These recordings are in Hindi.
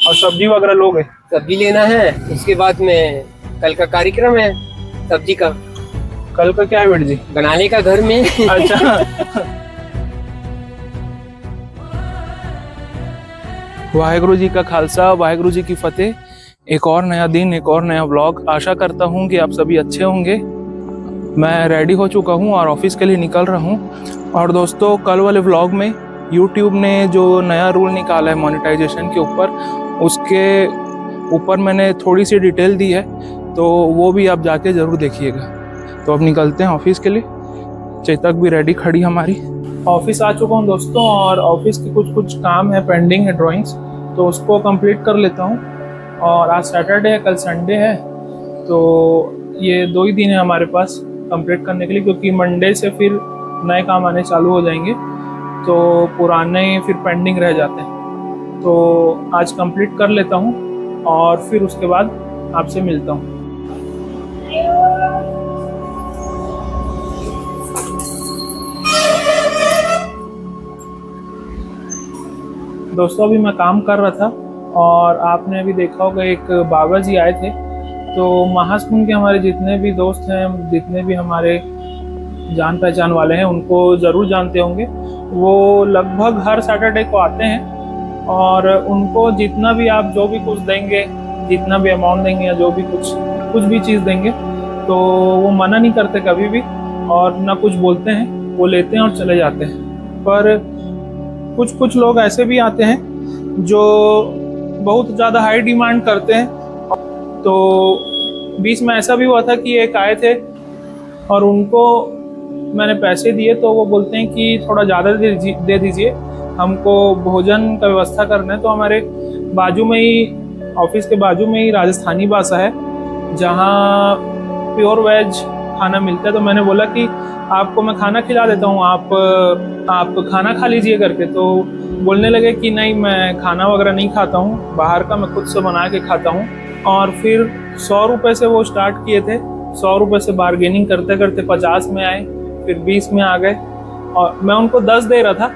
और सब्जी वगैरह लोगे? सब्जी लेना है, उसके बाद में कल का कार्यक्रम है सब्जी का। कल का क्या है वीर जी? बनाने का घर में। अच्छा। वाहेगुरु जी का खालसा, वाहेगुरु जी की फतेह। एक और नया दिन, एक और नया व्लॉग। आशा करता हूँ कि आप सभी अच्छे होंगे। मैं रेडी हो चुका हूँ और ऑफिस के लिए निकल रहा हूँ। और दोस्तों, कल वाले व्लॉग में यूट्यूब ने जो नया रूल निकाला है मोनेटाइजेशन के ऊपर, उसके ऊपर मैंने थोड़ी सी डिटेल दी है, तो वो भी आप जाके ज़रूर देखिएगा। तो अब निकलते हैं ऑफिस के लिए। चेतक भी रेडी खड़ी हमारी। ऑफिस आ चुका हूँ दोस्तों, और ऑफिस के कुछ काम है, पेंडिंग है ड्राइंग्स, तो उसको कंप्लीट कर लेता हूँ। और आज सैटरडे है, कल संडे है, तो ये 2 ही दिन है हमारे पास कंप्लीट करने के लिए, क्योंकि मंडे से फिर नए काम आने चालू हो जाएंगे, तो पुराने फिर पेंडिंग रह जाते हैं। तो आज कंप्लीट कर लेता हूँ और फिर उसके बाद आपसे मिलता हूँ। दोस्तों, अभी मैं काम कर रहा था और आपने अभी देखा होगा एक बाबा जी आए थे। तो महासमुंद के हमारे जितने भी दोस्त हैं, जितने भी हमारे जान पहचान वाले हैं, उनको ज़रूर जानते होंगे। वो लगभग हर सैटरडे को आते हैं और उनको जितना भी आप जो भी कुछ देंगे, जितना भी अमाउंट देंगे या जो भी कुछ भी चीज़ देंगे, तो वो मना नहीं करते कभी भी, और ना कुछ बोलते हैं, वो लेते हैं और चले जाते हैं। पर कुछ लोग ऐसे भी आते हैं जो बहुत ज़्यादा हाई डिमांड करते हैं। तो बीच में ऐसा भी हुआ था कि एक आए थे और उनको मैंने पैसे दिए, तो वो बोलते हैं कि थोड़ा ज़्यादा दे दीजिए, हमको भोजन का व्यवस्था करना है। तो हमारे बाजू में ही, ऑफिस के बाजू में ही राजस्थानी बासा है, जहाँ प्योर वेज खाना मिलता है। तो मैंने बोला कि आपको मैं खाना खिला देता हूँ, आप खाना खा लीजिए करके। तो बोलने लगे कि नहीं, मैं खाना वगैरह नहीं खाता हूँ, बाहर का मैं खुद से बना के खाता हूँ। और फिर 100 रुपये से वो स्टार्ट किए थे, 100 रुपये से बार्गेनिंग करते करते 50 में आए, फिर 20 में आ गए, और मैं उनको 10 दे रहा था।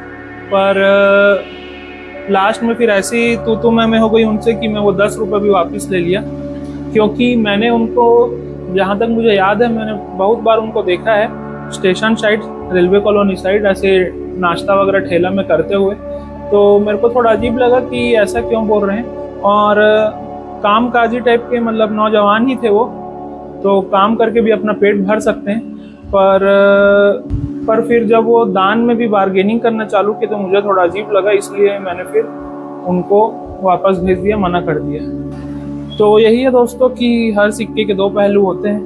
पर लास्ट में फिर ऐसी तू मैं हो गई उनसे कि मैं वो 10 रुपये भी वापस ले लिया, क्योंकि मैंने उनको, जहाँ तक मुझे याद है, मैंने बहुत बार उनको देखा है station side, railway colony side, ऐसे नाश्ता वगैरह ठेला में करते हुए। तो मेरे को थोड़ा अजीब लगा कि ऐसा क्यों बोल रहे हैं। और काम काजी टाइप के, मतलब नौजवान ही थे वो, तो काम करके भी अपना पेट भर सकते हैं। पर फिर जब वो दान में भी बार्गेनिंग करना चालू किया, तो मुझे थोड़ा अजीब लगा, इसलिए मैंने फिर उनको वापस भेज दिया, मना कर दिया। तो यही है दोस्तों कि हर सिक्के के 2 पहलू होते हैं,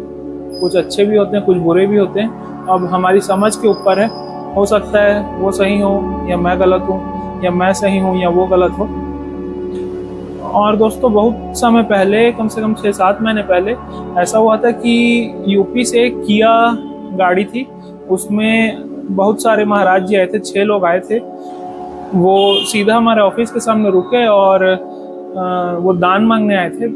कुछ अच्छे भी होते हैं, कुछ बुरे भी होते हैं। अब हमारी समझ के ऊपर है, हो सकता है वो सही हो या मैं गलत हूँ, या मैं सही हूँ या वो गलत हो। और दोस्तों, बहुत समय पहले, कम से कम 6-7 महीने पहले ऐसा हुआ था कि यूपी से एक किया गाड़ी थी, उसमें बहुत सारे महाराज जी आए थे, 6 लोग आए थे। वो सीधा हमारे ऑफिस के सामने रुके और वो दान मांगने आए थे।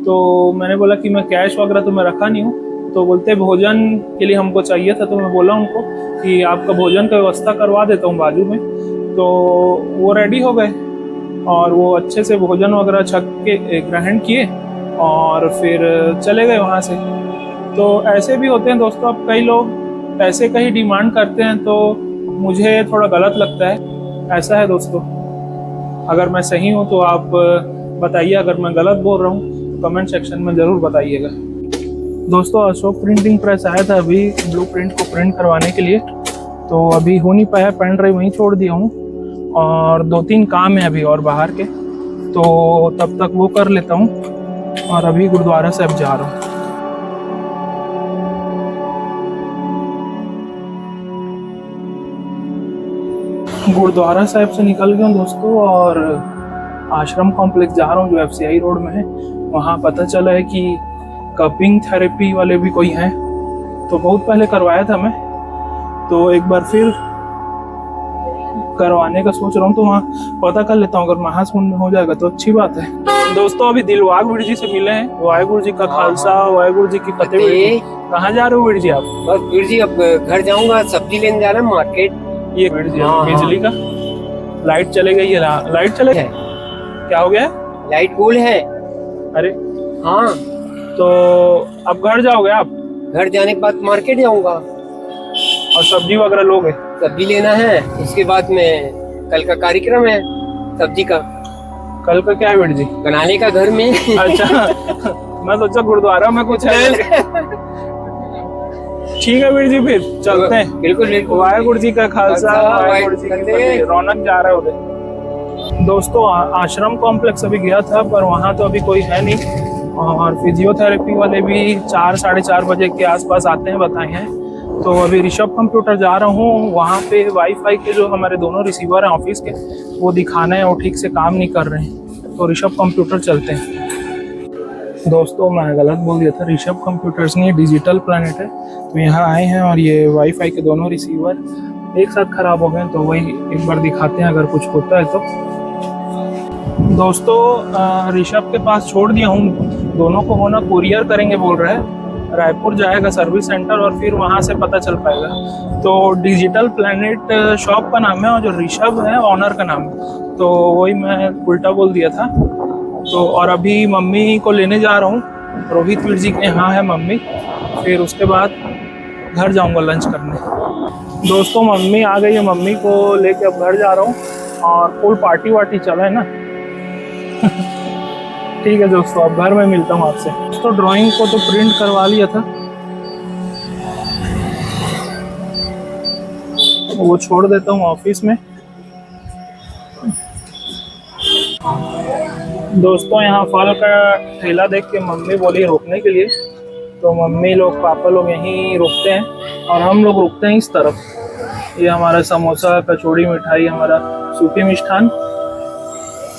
तो मैंने बोला कि मैं कैश वगैरह तो मैं रखा नहीं हूँ। तो बोलते भोजन के लिए हमको चाहिए था। तो मैं बोला उनको कि आपका भोजन का व्यवस्था करवा देता हूँ बाजू में। तो वो रेडी हो गए और वो अच्छे से भोजन वगैरह छक के ग्रहण किए और फिर चले गए वहाँ से। तो ऐसे भी होते हैं दोस्तों, अब कई लोग पैसे का ही डिमांड करते हैं, तो मुझे थोड़ा गलत लगता है। ऐसा है दोस्तों, अगर मैं सही हूँ तो आप बताइए, अगर मैं गलत बोल रहा हूँ तो कमेंट सेक्शन में ज़रूर बताइएगा। दोस्तों, अशोक प्रिंटिंग प्रेस आया था अभी ब्लू प्रिंट को प्रिंट करवाने के लिए, तो अभी हो नहीं पाया, पेन ड्राइव वहीं छोड़ दिया हूँ, और 2-3 काम है अभी और बाहर के, तो तब तक वो कर लेता हूँ। और अभी गुरुद्वारा साहिब जा रहा हूँ। गुरुद्वारा साहिब से निकल गया हूँ दोस्तों, और आश्रम कॉम्प्लेक्स जा रहा हूँ जो FCI रोड में है। वहाँ पता चला है कि कपिंग थेरेपी वाले भी कोई हैं, तो बहुत पहले करवाया था मैं, तो एक बार फिर करवाने का सोच रहा हूँ। तो वहाँ पता कर लेता हूँ, अगर महासमुंद में हो जाएगा तो अच्छी बात है। दोस्तों, अभी दिलवाग वीर जी से मिले हैं। वाहेगुरु जी का खालसा, वाहेगुरु जी की फतेह। कहाँ जा रहे हो वीर जी आप? बस वीर जी, अब घर जाऊंगा, सब्जी लेने जाना मार्केट। ये बिजली का लाइट चले गई है, लाइट चले गई, क्या हो गया? लाइट कूल है। अरे हाँ, तो अब घर जाओगे आप? घर जाने के बाद मार्केट जाऊंगा। और सब्जी वगैरह लोगे? सब्जी लेना है, उसके बाद में कल का कार्यक्रम है सब्जी का। कल का क्या है वीर जी? बनाने का घर में। अच्छा मैं सोचा गुरुद्वारा में कुछ है। ठीक है वीर जी, फिर चलते हैं। बिल्कुल बिल्कुल। वाहेगुरु जी का खालसा, खालसा, वाहेगुरु जी की फतेह। रौनक जा रहा है उधर। दोस्तों आश्रम कॉम्प्लेक्स अभी गया था, पर वहाँ तो अभी कोई है नहीं। और फिजियोथेरेपी वाले भी 4 साढ़े 4 बजे के आसपास आते हैं बताए हैं। तो अभी ऋषभ कंप्यूटर जा रहा हूँ, वहाँ पे वाईफाई के जो हमारे दोनों रिसीवर हैं ऑफिस के, वो दिखाना है, वो ठीक से काम नहीं कर रहे हैं। तो ऋषभ कंप्यूटर चलते हैं। दोस्तों मैं गलत बोल दिया था, ऋषभ कंप्यूटर्स नहीं, डिजिटल प्लैनेट है। तो यहाँ आए हैं और ये वाईफाई के दोनों रिसीवर एक साथ खराब हो गए, तो वही एक बार दिखाते हैं अगर कुछ होता है तो। दोस्तों ऋषभ के पास छोड़ दिया हूँ, दोनों को होना कुरियर करेंगे बोल रहे हैं। रायपुर जाएगा सर्विस सेंटर और फिर वहाँ से पता चल पाएगा। तो डिजिटल प्लैनेट शॉप का नाम है और जो ऋषभ है ऑनर का नाम है, तो वही मैं उल्टा बोल दिया था। तो और अभी मम्मी को लेने जा रहा हूँ, रोहित वीर जी के यहाँ है मम्मी, फिर उसके बाद घर जाऊँगा लंच करने। दोस्तों मम्मी आ गई है, मम्मी को लेके अब घर जा रहा हूँ और फुल पार्टी वार्टी चला है ना। ठीक है दोस्तों, अब घर में मिलता हूँ आपसे। तो ड्राइंग को तो प्रिंट करवा लिया था, वो छोड़ देता हूँ ऑफिस में। दोस्तों यहाँ फल का ठेला देख के मम्मी बोली रोकने के लिए, तो मम्मी लोग पापा लोग यहीं रुकते हैं और हम लोग रुकते हैं इस तरफ। ये हमारा समोसा कचौड़ी मिठाई, हमारा सूखी मिष्ठान।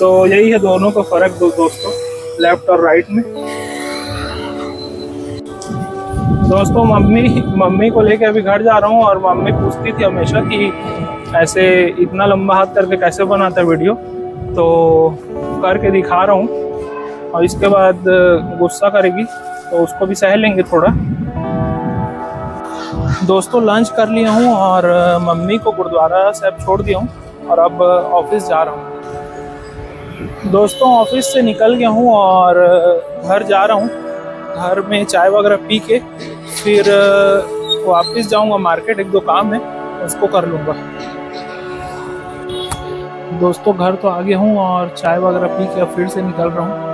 तो यही है दोनों का फर्क दोस्तों, लेफ्ट और राइट में। दोस्तों मम्मी को लेके अभी घर जा रहा हूँ और मम्मी पूछती थी हमेशा कि ऐसे इतना लंबा हाथ करके कैसे बनाता है वीडियो, तो करके दिखा रहा हूँ। और इसके बाद गुस्सा करेगी तो उसको भी सह लेंगे थोड़ा। दोस्तों लंच कर लिया हूँ और मम्मी को गुरुद्वारा साहब छोड़ दिया हूँ और अब ऑफिस जा रहा हूँ। दोस्तों ऑफिस से निकल गया हूँ और घर जा रहा हूँ। घर में चाय वगैरह पी के फिर वापस जाऊँगा मार्केट, एक दो काम है उसको कर लूँगा। दोस्तों घर तो आ गया हूँ और चाय वगैरह पी के फिर से निकल रहा हूँ।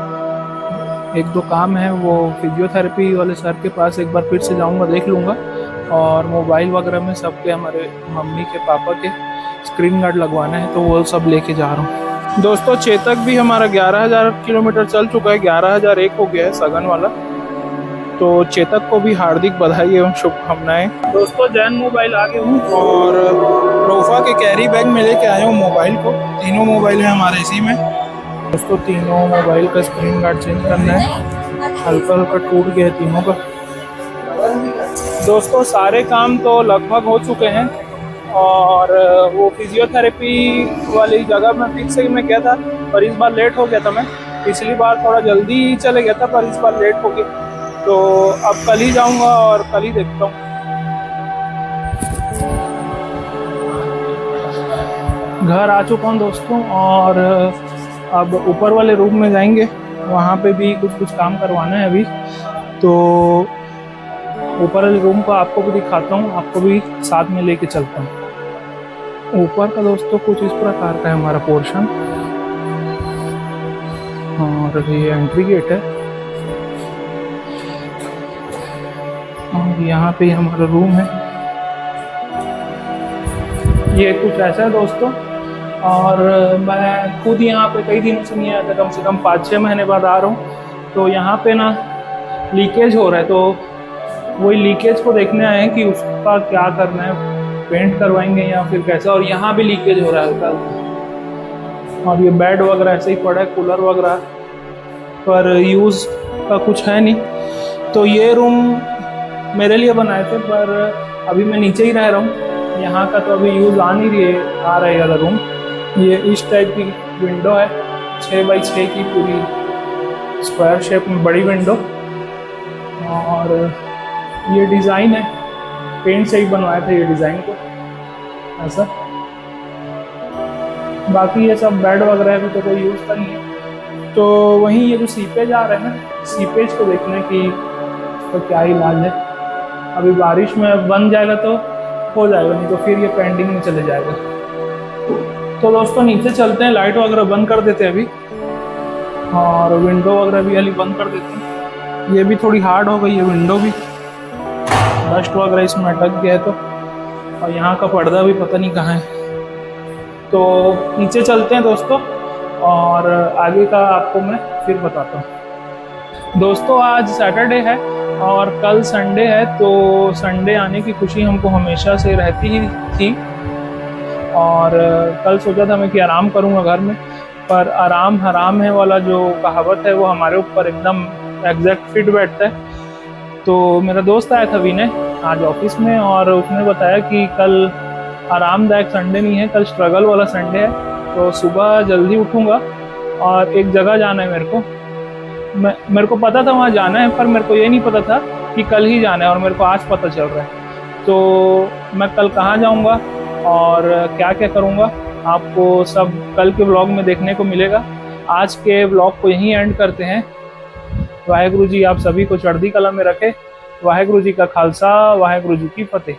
एक दो काम है, वो फिजियोथेरेपी वाले सर के पास एक बार फिर से जाऊँगा, देख लूँगा। और मोबाइल वगैरह में सबके, हमारे मम्मी के पापा के स्क्रीन गार्ड लगवाना है, तो वो सब लेके जा रहा हूँ। दोस्तों चेतक भी हमारा 11,000 किलोमीटर चल चुका है, 11,001 हो गया है सगन वाला। तो चेतक को भी हार्दिक बधाई एवं शुभकामनाएं। दोस्तों जैन मोबाइल आ गए हूँ और रोफा के कैरी बैग में लेके आया हूँ मोबाइल को। तीनों मोबाइल है हमारे इसी में। दोस्तों तीनों मोबाइल का स्क्रीन गार्ड चेंज करना है, हल्का हल्का टूट गया है तीनों का। दोस्तों सारे काम तो लगभग हो चुके हैं और वो फिजियोथेरेपी वाली जगह में फिक्स से मैं गया था, पर इस बार लेट हो गया था। मैं पिछली बार थोड़ा जल्दी चले गया था, पर इस बार लेट हो गया। तो अब कल ही जाऊंगा और कल ही देखता हूँ। घर आ चुका हूँ दोस्तों और अब ऊपर वाले रूम में जाएंगे, वहाँ पे भी कुछ काम करवाना है अभी। तो ऊपर वाले रूम को आपको भी दिखाता हूँ, आपको भी साथ में लेके चलता हूँ। ऊपर का दोस्तों कुछ इस प्रकार का है हमारा पोर्शन, और ये एंट्री गेट है और यहाँ पे हमारा रूम है। ये कुछ ऐसा है दोस्तों। और मैं खुद यहाँ पे कई दिनों से नहीं आया था, कम से कम 5-6 महीने बाद आ रहा हूँ। तो यहाँ पे ना लीकेज हो रहा है, तो वही लीकेज को देखने आए हैं कि उसका क्या करना है, पेंट करवाएंगे या फिर कैसा। और यहाँ भी लीकेज हो रहा है हल्का। और ये बेड वगैरह ऐसे ही पड़ा है, कूलर वगैरह पर यूज़ का कुछ है नहीं। तो ये रूम मेरे लिए बनाए थे, पर अभी मैं नीचे ही रह रहा हूँ। यहाँ का तो अभी यूज़ आ रहा है वाला रूम। ये इस टाइप की विंडो है, 6x6 की पूरी स्क्वायर शेप में बड़ी विंडो। और ये डिज़ाइन है, पेंट से ही बनवाया था ये डिज़ाइन को ऐसा। बाकी ये सब बेड वगैरह भी तो कोई यूज़ का नहीं है। तो वहीं ये जो सीपेज आ रहे हैं, सीपेज को देखने की तो क्या इलाज है। अभी बारिश में बन जाएगा तो हो जाएगा, नहीं तो फिर ये पेंडिंग में चले जाएगा। तो दोस्तों नीचे चलते हैं, लाइट वगैरह बंद कर देते हैं अभी, और विंडो वगैरह भी अभी बंद कर देते हैं। ये भी थोड़ी हार्ड हो गई है विंडो भी, डस्ट वगैरह इसमें अटक गया है तो, और यहाँ का पर्दा भी पता नहीं कहाँ है। तो नीचे चलते हैं दोस्तों, और आगे का आपको मैं फिर बताता हूँ। दोस्तों आज सैटरडे है और कल संडे है, तो संडे आने की खुशी हमको हमेशा से रहती ही थी। और कल सोचा था मैं कि आराम करूँगा घर में, पर आराम हराम है वाला जो कहावत है वो हमारे ऊपर एकदम एग्जैक्ट फिट बैठता है। तो मेरा दोस्त आया था विनय आज ऑफिस में, और उसने बताया कि कल आरामदायक संडे नहीं है, कल स्ट्रगल वाला संडे है। तो सुबह जल्दी उठूँगा और एक जगह जाना है मेरे को। मेरे को पता था वहाँ जाना है, पर मेरे को ये नहीं पता था कि कल ही जाना है, और मेरे को आज पता चल रहा है। तो मैं कल कहाँ जाऊँगा और क्या क्या करूँगा आपको सब कल के व्लॉग में देखने को मिलेगा। आज के व्लॉग को यहीं एंड करते हैं। वाहेगुरु जी आप सभी को चढ़ती कला में रखे। वाहेगुरु जी का खालसा, वाहेगुरु जी की फतेह।